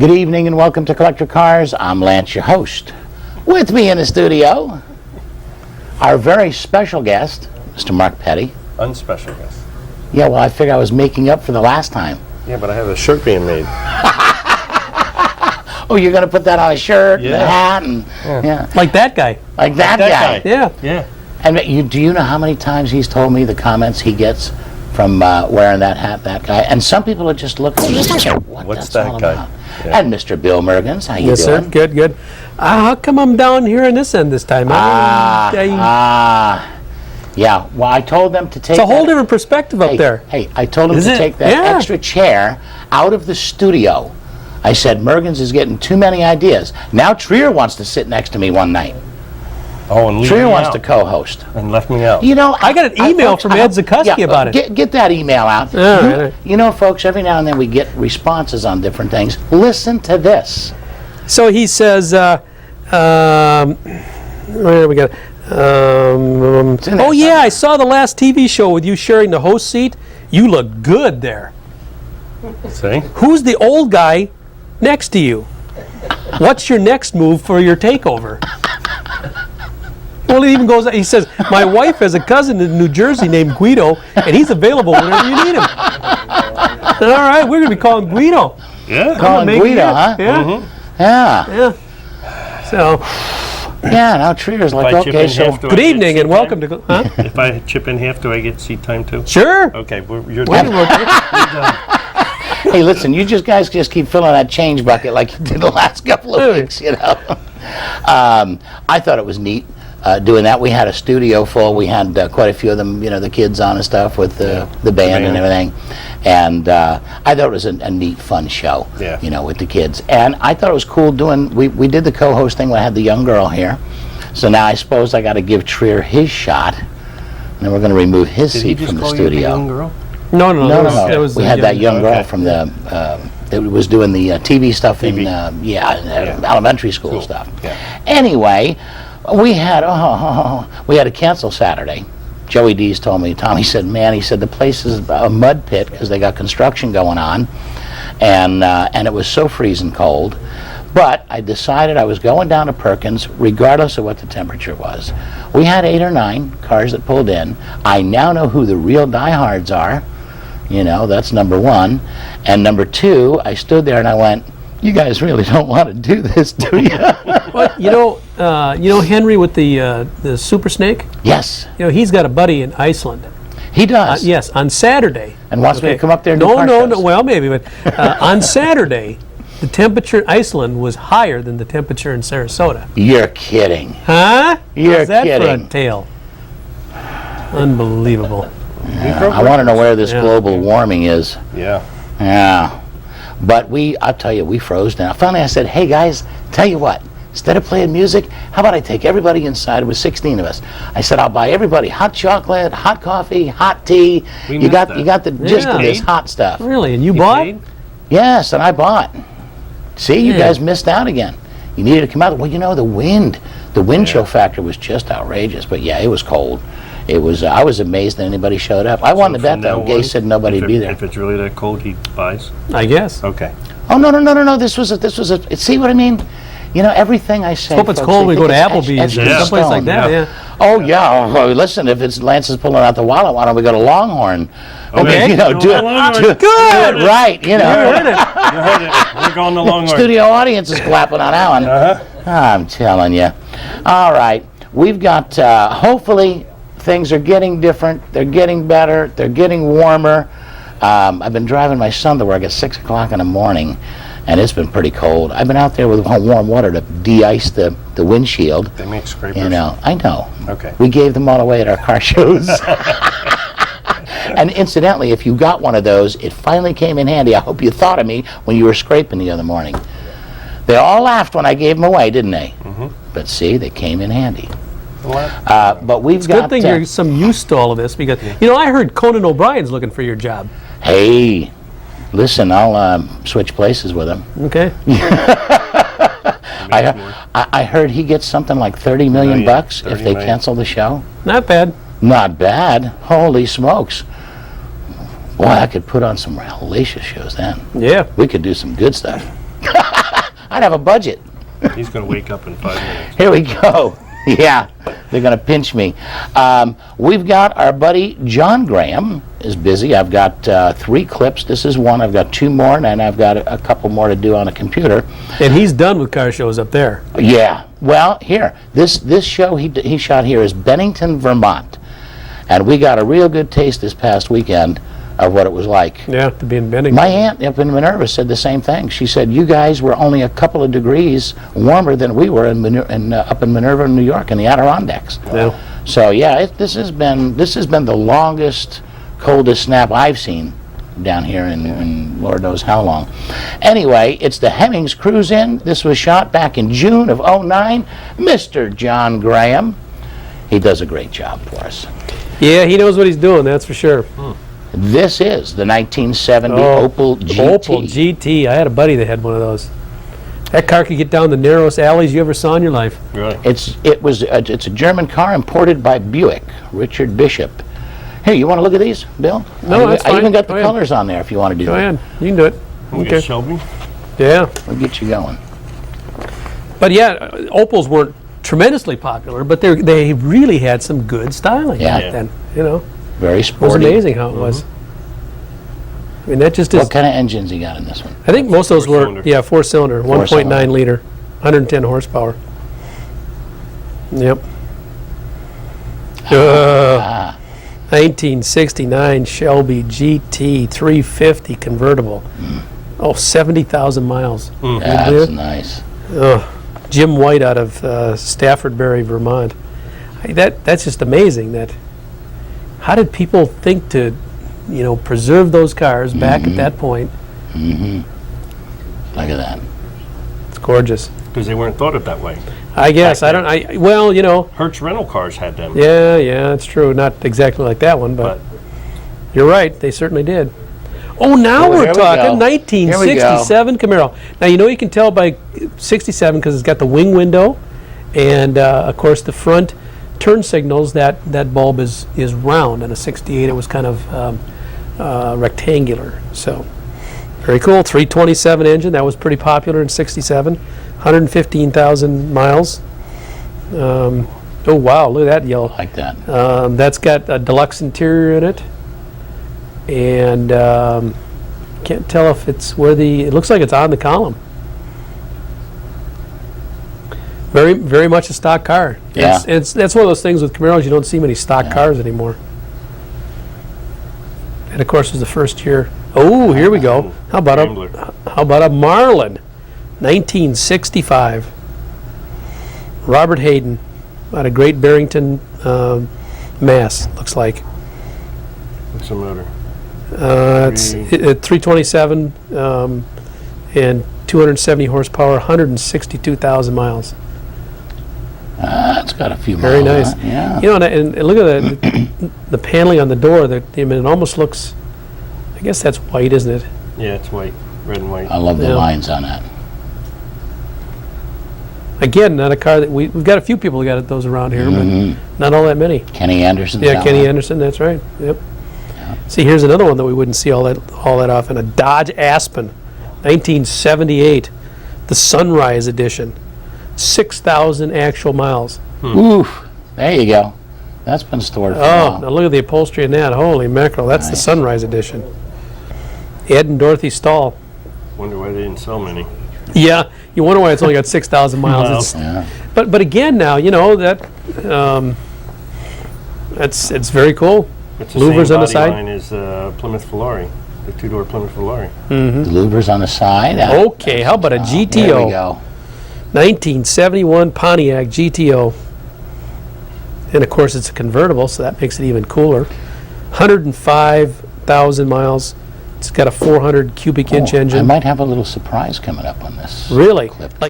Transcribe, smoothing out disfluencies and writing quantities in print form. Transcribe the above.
Good evening and welcome to Collector Cars. I'm Lance, your host. With me in the studio, our very special guest, Mr. Mark Petty. Unspecial guest. Yeah, well, I figured I was making up for the last time. Yeah, but I have a shirt being made. Oh, you're going to put that on a shirt and a hat and Like that guy. like that guy. Yeah. Yeah. And do you know how many times he's told me the comments he gets from wearing that hat, that guy? And some people are just looking at What's that's that all guy? about. Yeah. And Mr. Bill Mergens, how you Yes, sir. doing? Good, good. How come I'm down here on this end this time? Yeah. Well, I told them to take. It's a whole that- different perspective up there. Hey, I told them Is to it? take that Yeah. extra chair out of the studio. I said, Mergens is getting too many ideas. Now Trier wants to sit next to me one night. Oh, and leave Trier me wants out. to co-host. And left me out. You know, I got an email from Ed Zukoski about it. Get that email out. All right. You know, folks, every now and then we get responses on different things. Listen to this. So he says, where we go? It's in there Oh, yeah, somewhere. I saw the last TV show with you sharing the host seat. You look good there. See? Who's the old guy next to you? What's your next move for your takeover? Well, it even goes, he says, my wife has a cousin in New Jersey named Guido, and he's available whenever you need him. All right, we're going to be calling Guido. Yeah. Calling Maybe, Guido, yeah, huh? Yeah, Yeah. yeah. So, Yeah, now Trier's like, If I chip okay, in so... half, do I good get evening seat and welcome time? to... Huh? If I chip in half, do I get seat time too? Sure. Okay, you're Wait a done. minute. Hey, listen, you guys just keep filling that change bucket like you did the last couple of weeks, you know. I thought it was neat doing that. We had a studio full. We had quite a few of them, you know, the kids on and stuff with the band and everything. And I thought it was a neat, fun show, Yeah. you know, with the kids. And I thought it was cool doing, we did the co-host thing when I had the young girl here. So now I suppose I got to give Trier his shot. And then we're going to remove his Did he seat just from the call you a studio. young girl? No, No, that was we the had that young girl okay. from the that was doing the TV stuff in TV. elementary school Cool. stuff. Yeah. Anyway, we had to cancel Saturday. Joey Dees told me, Tommy said, man, he said the place is a mud pit because they got construction going on, and it was so freezing cold. But I decided I was going down to Perkins regardless of what the temperature was. We had 8 or 9 cars that pulled in. I now know who the real diehards are. You know, that's number one. And number two, I stood there and I went, you guys really don't want to do this, do you? Well, you know Henry with the Super Snake? Yes, You know, he's got a buddy in Iceland. he does. Yes, on Saturday. And wants me to come up there and do No, car no, shows. no. Well, maybe, but on Saturday, the temperature in Iceland was higher than the temperature in Sarasota. You're kidding. Huh? You're How's that for kidding. a tale? Unbelievable. I want to know where this Yeah. global warming is. Yeah. Yeah. But I'll tell you, we froze down. Finally, I said, hey, guys, tell you what. Instead of playing music, how about I take everybody inside? It was 16 of us. I said, I'll buy everybody hot chocolate, hot coffee, hot tea. We You missed got that. the gist of Yeah. this hot stuff. Really? And you You bought? paid? Yes, and I bought. See, you Yeah. guys missed out again. You needed to come out. Well, you know, the wind chill factor was just outrageous. But yeah, it was cold. It was. I was amazed that anybody showed up. I won the So bet from though. now Gay on, said nobody'd be there. If it's really that cold, he buys. I guess. Okay. Oh no! This was a. See what I mean? You know, everything I say. Hope it's folks, cold they when we go think to it's Applebee's etched or in someplace like stone. that. yeah. Yeah. Oh yeah. Oh, listen, if it's Lance is pulling out the wallet, why don't we go to Longhorn? Okay. You know, Go do to it. Longhorn. do it right. You know. Heard it. You heard it. We're going to Longhorn. Studio audience is clapping on that one. I'm telling you. All right. We've got, hopefully, things are getting different. They're getting better. They're getting warmer. I've been driving my son to work at 6 o'clock in the morning, and it's been pretty cold. I've been out there with warm water to de-ice the windshield. They make scrapers. You know, I know. Okay. We gave them all away at our car shows. And incidentally, if you got one of those, it finally came in handy. I hope you thought of me when you were scraping the other morning. They all laughed when I gave them away, didn't they? Mm-hmm. But see, they came in handy. What? But we've got. Good thing you're some used to all of this because, you know, I heard Conan O'Brien's looking for your job. Hey, listen, I'll switch places with him. Okay? I heard he gets something like 30 million bucks if 30 they million. cancel the show. Not bad. Not bad. Holy smokes. Boy, I could put on some hellacious shows then. Yeah. We could do some good stuff. I'd have a budget. He's going to wake up in 5 minutes. Here we go. Yeah, they're going to pinch me. We've got our buddy John Graham is busy. I've got 3 clips. This is one. I've got 2 more, and I've got a couple more to do on a computer. And he's done with car shows up there. Yeah. Well, here, this show he shot here is Bennington, Vermont. And we got a real good taste this past weekend of what it was like. Yeah, to be in Bennington. My aunt up in Minerva said the same thing. She said, you guys were only a couple of degrees warmer than we were up in Minerva, New York, in the Adirondacks. Yeah. So, yeah, this has been the longest, coldest snap I've seen down here in Lord knows how long. Anyway, it's the Hemmings Cruise In. This was shot back in June of '09. Mr. John Graham. He does a great job for us. Yeah, he knows what he's doing, that's for sure. This is the 1970 Opel GT. Opel GT. I had a buddy that had one of those. That car could get down the narrowest alleys you ever saw in your life. Really? It's a German car imported by Buick, Richard Bishop. Here, you want to look at these, Bill? No, that's I even fine. got the Go ahead. colors on there if you want to do Go that. ahead. You can do it. We Okay. got Shelby. Yeah. We'll get you going. But yeah, Opels weren't tremendously popular, but they really had some good styling Yeah. back then. You know, Very it was sporty. amazing how it was. I mean, that just is. What kind of engines you got in this one? I think most of those were, Four-cylinder. yeah, 4-cylinder, 1.9 Four-cylinder. liter, 110 horsepower. Yep. 1969 Shelby GT 350 convertible. Oh, 70,000 miles. That's believe it? nice. Jim White out of Staffordbury, Vermont. That's just amazing. How did people think to, preserve those cars back at that point? Look at that. It's gorgeous. Because they weren't thought of that way. I guess Back Hertz rental cars had them. Yeah, it's true. Not exactly like that one, but you're right. They certainly did. Oh, now Oh, we're here we talking go. 1967 Camaro. Now, you can tell by 67 because it's got the wing window and, of course, the front turn signals, that bulb is round. In a 68, it was kind of rectangular. So, very cool. 327 engine. That was pretty popular in 67. 115,000 miles. Oh, wow. Look at that yellow. Like that. That's got a deluxe interior in it, and can't tell if it's it looks like it's on the column. Very, very much a stock car. Yeah. That's one of those things with Camaros, you don't see many stock cars anymore. And of course, it was the first year. Oh, here we go. How about Rambler. a Marlin, 1965. Robert Hayden, out of Great Barrington, Mass. Looks like. What's the motor? It's 327 and 270 horsepower, 162,000 miles. It's got a few miles. Very nice. on it, Yeah. And look at the paneling on the door. It almost looks. I guess that's white, isn't it? Yeah, it's white. Red and white. I love the Yeah. lines on that. Again, not a car that we've got a few people who got those around here, but not all that many. Kenny Anderson. Yeah, Kenny Anderson. That's right. Yep. See, here's another one that we wouldn't see all that often. A Dodge Aspen, 1978, the Sunrise Edition, 6,000 actual miles. Oof. There you go. That's been stored for a Oh, while. now look at the upholstery in that. Holy mackerel, that's the Nice. Sunrise Edition. Ed and Dorothy Stahl. Wonder why they didn't sell many. Yeah, you wonder why it's only got 6,000 miles. Miles. It's- Yeah. But again, now it's very cool. It's the Louvers same on the body side? line as Plymouth Valori, the two-door Plymouth Valori. The louvers on the side. Okay, how about a There GTO? we go. 1971 Pontiac GTO. And of course, it's a convertible, so that makes it even cooler. 105,000 miles. It's got a 400 cubic inch Oh, I engine. might have a little surprise coming up on this. Really? clip. Like